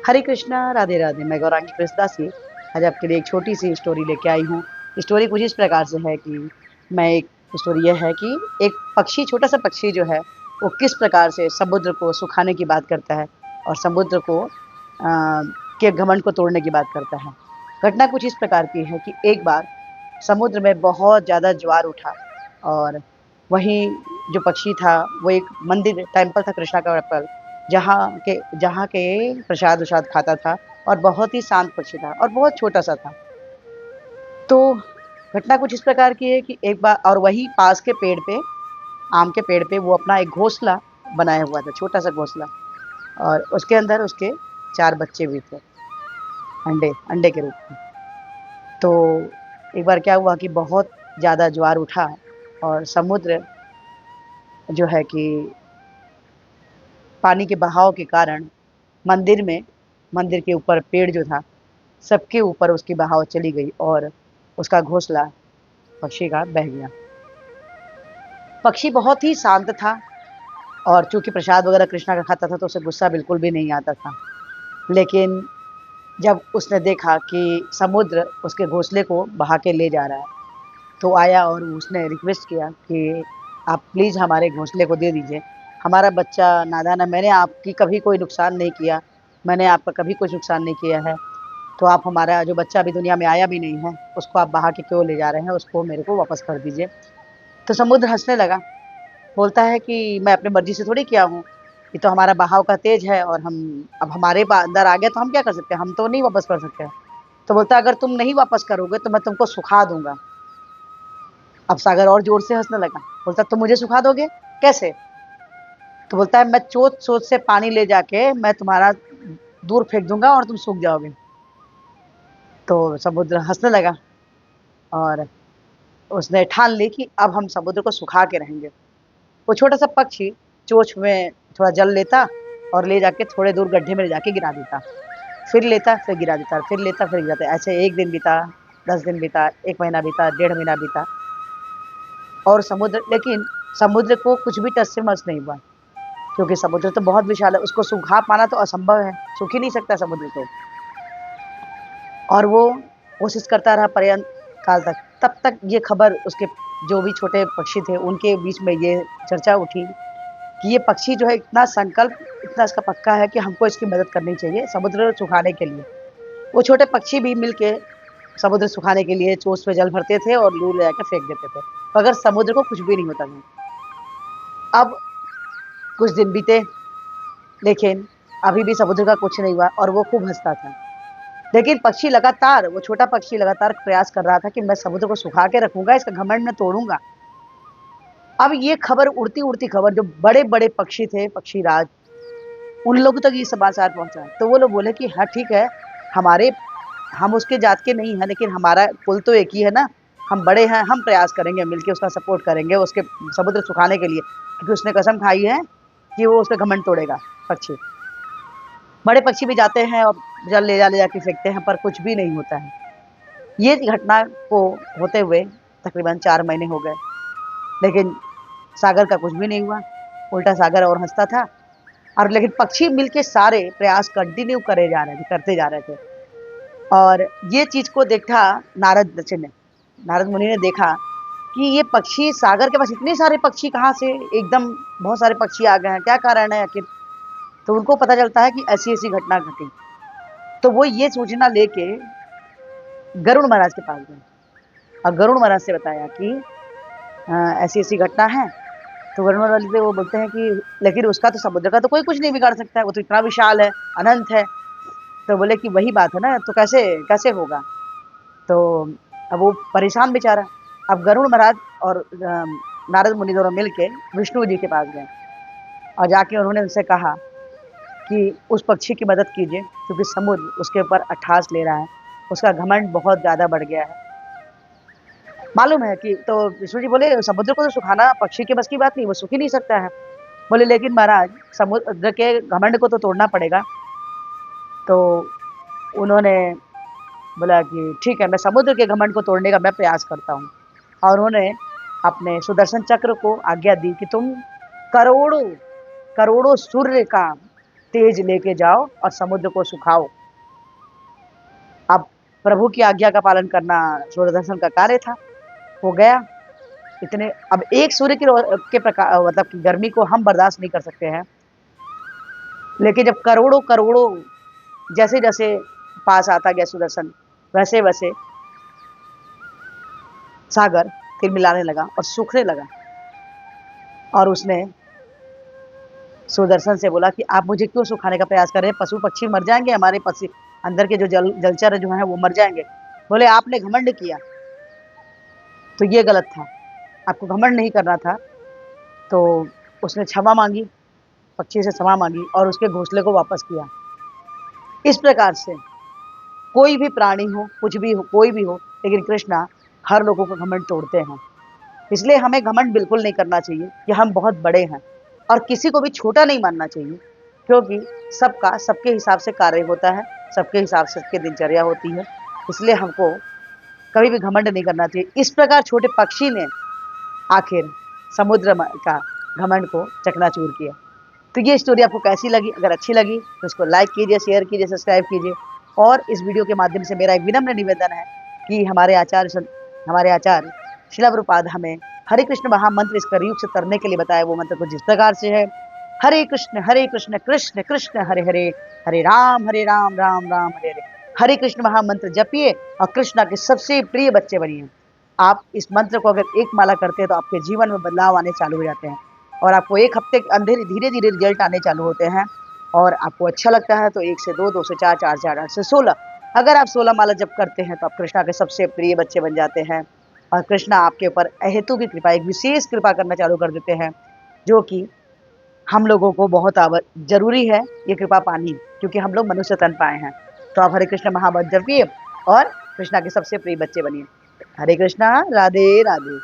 हरे कृष्णा, राधे राधे। मैं गौरांगी कृष्णदासी आज आपके लिए एक छोटी सी स्टोरी लेके आई हूँ। स्टोरी कुछ इस प्रकार से है कि मैं एक स्टोरी यह है कि एक पक्षी, छोटा सा पक्षी जो है वो किस प्रकार से समुद्र को सुखाने की बात करता है और समुद्र को के घमंड को तोड़ने की बात करता है। घटना कुछ इस प्रकार की है कि एक बार समुद्र में बहुत ज़्यादा ज्वार उठा और वहीं जो पक्षी था वो एक मंदिर, टेम्पल था, कृष्णा का टेम्पल, जहाँ के प्रसाद-वसाद खाता था और बहुत ही शांत पक्षी था और बहुत छोटा-सा था। तो घटना कुछ इस प्रकार की है कि एक बार, और वहीं पास के पेड़ पे, आम के पेड़ पे, वो अपना एक घोंसला बनाया हुआ था, छोटा-सा घोंसला, और उसके अंदर उसके 4 बच्चे भी थे, अंडे अंडे के रूप में। तो एक बार क्या हुआ कि बहुत ज़्यादा ज्वार उठा और समुद्र जो है कि पानी के बहाव के कारण मंदिर के ऊपर पेड़ जो था, सबके ऊपर उसकी बहाव चली गई और उसका घोंसला पक्षी का बह गया। पक्षी बहुत ही शांत था और चूँकि प्रसाद वगैरह कृष्णा का खाता था तो उसे गुस्सा बिल्कुल भी नहीं आता था। लेकिन जब उसने देखा कि समुद्र उसके घोंसले को बहा के ले जा रहा है, तो आया और उसने रिक्वेस्ट किया कि आप प्लीज़ हमारे घोंसले को दे दीजिए। हमारा बच्चा नादान है, मैंने आपकी कभी कोई नुकसान नहीं किया, मैंने आपका कभी कुछ नुकसान नहीं किया है। तो आप हमारा जो बच्चा अभी दुनिया में आया भी नहीं है, उसको आप बहा के क्यों ले जा रहे हैं? उसको मेरे को वापस कर दीजिए। तो समुद्र हँसने लगा, बोलता है कि मैं अपनी मर्ज़ी से थोड़ी किया हूँ, ये तो हमारा बहाव का तेज है और हम अब हमारे अंदर आ गया तो हम क्या कर सकते हैं? हम तो नहीं वापस कर सकते हैं। तो बोलता है अगर तुम नहीं वापस करोगे तो मैं तुमको सुखा दूँगा। अब सागर और ज़ोर से हँसने लगा, बोलता तुम मुझे सुखा दोगे? कैसे? तो बोलता है मैं चोंच-सोंच से पानी ले जाके मैं तुम्हारा दूर फेंक दूँगा और तुम सूख जाओगे। तो समुद्र हँसने लगा और उसने ठान ली कि अब हम समुद्र को सुखा के रहेंगे। वो छोटा-सा पक्षी चोंच में थोड़ा जल लेता और ले जाके थोड़े दूर गड्ढे में ले जाके गिरा देता। फिर लेता, फिर गिरा देता, फिर लेता, फिर गिरा देता। ऐसे 1 दिन बीता, 10 दिन बीता, 1 महीना बीता, डेढ़ महीना बीता और समुद्र को कुछ भी टस से मस नहीं हुआ, क्योंकि समुद्र तो बहुत विशाल है, उसको सुखा पाना तो असंभव है, सूख ही नहीं सकता समुद्र तो। और वो कोशिश करता रहा पर्यंत काल तक। तब तक ये खबर उसके जो भी छोटे पक्षी थे, उनके बीच में ये चर्चा उठी कि ये पक्षी जो है इतना इसका पक्का है कि हमको इसकी मदद करनी चाहिए समुद्र सुखाने के लिए। वो छोटे पक्षी भी मिलके समुद्र सुखाने के लिए चोंच में जल भरते थे और दूर ले जाकर फेंक देते थे, मगर समुद्र को कुछ भी नहीं होता था। अब कुछ दिन बीते, लेकिन अभी भी समुद्र का कुछ नहीं हुआ और वो खूब हँसता था। लेकिन वो छोटा पक्षी लगातार प्रयास कर रहा था कि मैं समुद्र को सुखा के रखूँगा, इसका घमंड मैं तोड़ूँगा। अब ये खबर, उड़ती-उड़ती खबर, जो बड़े-बड़े पक्षी थे, पक्षीराज, उन लोगों तक ये समाचार पहुँचा। तो वो लोग बोले कि हाँ, ठीक है, हमारे हम उसके जात के नहीं हैं, लेकिन हमारा कुल तो एक ही है ना, हम बड़े हैं, हम प्रयास करेंगे, मिलके उसका सपोर्ट करेंगे, उसके समुद्र सुखाने के लिए, क्योंकि उसने कसम खाई है कि वो उसका घमंड तोड़ेगा, पक्षी। बड़े पक्षी भी जाते हैं और जल ले जाके फेंकते हैं, पर कुछ भी नहीं होता है। ये घटना को होते हुए तकरीबन 4 महीने हो गए, लेकिन सागर का कुछ भी नहीं हुआ। उल्टा सागर और हँसता था, और लेकिन पक्षी मिलके सारे प्रयास कंटिन्यू करते जा रहे थे। और ये चीज़ को देखा नारद ऋषि ने, नारद मुनि ने देखा कि ये पक्षी, सागर के पास इतने सारे पक्षी कहाँ से एकदम बहुत सारे पक्षी आ गए हैं, क्या कारण है आखिर? तो उनको पता चलता है कि ऐसी-ऐसी घटना घटी। तो वो ये सूचना लेके गरुड़ महाराज के पास गए और गरुड़ महाराज से बताया कि ऐसी-ऐसी घटना है। तो वरुण वाले से वो बोलते हैं कि लेकिन उसका तो, समुद्र का तो कोई कुछ नहीं बिगाड़ सकता है, वो तो इतना विशाल है, अनंत है। तो बोले कि वही बात है ना, तो कैसे कैसे होगा? तो अब वो परेशान बेचारा। अब गरुड़ महाराज और नारद मुनि दोनों मिलके विष्णु जी के पास गए और जाके उन्होंने उनसे कहा कि उस पक्षी की मदद कीजिए, क्योंकि समुद्र उसके ऊपर अट्ठास ले रहा है, उसका घमंड बहुत ज़्यादा बढ़ गया है। मालूम है कि, तो विष्णु जी बोले समुद्र को तो सुखाना पक्षी के बस की बात नहीं, वो सूख ही नहीं सकता है। बोले लेकिन महाराज, समुद्र के घमंड को तो तोड़ना पड़ेगा। तो उन्होंने बोला कि ठीक है, मैं समुद्र के घमंड को तोड़ने का मैं प्रयास करता हूँ। और उन्होंने अपने सुदर्शन चक्र को आज्ञा दी कि तुम करोड़ों करोड़ों सूर्य का तेज लेके जाओ और समुद्र को सुखाओ। अब प्रभु की आज्ञा का पालन करना सूर्यदर्शन का कार्य था। हो गया। इतने अब एक सूर्य के प्रकाश मतलब कि गर्मी को हम बर्दाश्त नहीं कर सकते हैं, लेकिन जब करोड़ों करोड़ों जैसे जैसे पास आता गया सुदर्शन, वैसे वैसे सागर तिलमिलाने लगा और सूखने लगा। और उसने सुदर्शन से बोला कि आप मुझे क्यों सुखाने का प्रयास कर रहे हैं? पशु पक्षी मर जाएंगे, हमारे पक्षी अंदर के जो जलचर जो हैं वो मर जाएंगे। बोले आपने घमंड किया तो ये गलत था, आपको घमंड नहीं करना था। तो उसने क्षमा मांगी, पक्षी से क्षमा मांगी और उसके घोंसले को वापस किया। इस प्रकार से कोई भी प्राणी हो, कुछ भी हो, कोई भी हो, लेकिन कृष्णा हर लोगों को घमंड तोड़ते हैं। इसलिए हमें घमंड बिल्कुल नहीं करना चाहिए कि हम बहुत बड़े हैं, और किसी को भी छोटा नहीं मानना चाहिए, क्योंकि सबका सबके हिसाब से कार्य होता है, सबके हिसाब से सबकी दिनचर्या होती है। इसलिए हमको कभी भी घमंड नहीं करना चाहिए। इस प्रकार छोटे पक्षी ने आखिर समुद्र का घमंड को चकनाचूर किया। तो ये स्टोरी आपको कैसी लगी? अगर अच्छी लगी तो इसको लाइक कीजिए, शेयर कीजिए, सब्सक्राइब कीजिए। और इस वीडियो के माध्यम से मेरा एक विनम्र निवेदन है कि हमारे आचार्य शिला प्रभुपाद हमें हरे कृष्ण महामंत्र इस कलयुग से तरने के लिए बताया। वो मंत्र को जिस प्रकार से है, हरे कृष्ण कृष्ण कृष्ण हरे हरे, हरे राम राम राम हरे हरे। हरे कृष्ण महामंत्र जपिए और कृष्णा के सबसे प्रिय बच्चे बनिए। आप इस मंत्र को अगर एक माला करते हैं तो आपके जीवन में बदलाव आने चालू हो जाते हैं, और आपको एक हफ्ते के अंदर धीरे धीरे रिजल्ट आने चालू होते हैं। और आपको अच्छा लगता है तो 1 से 2, 2 से 4, 4 से 8, 8 से 16। अगर आप 16 माला जप करते हैं तो आप कृष्णा के सबसे प्रिय बच्चे बन जाते हैं, और कृष्णा आपके ऊपर अहेतु की कृपा, एक विशेष कृपा करना चालू कर देते हैं, जो कि हम लोगों को बहुत जरूरी है ये कृपा पानी, क्योंकि हम लोग मनुष्य तन पाए हैं। तो आप हरे कृष्ण महामंत्र जपिए और कृष्णा के सबसे प्रिय बच्चे बनिए। हरे कृष्णा, राधे राधे।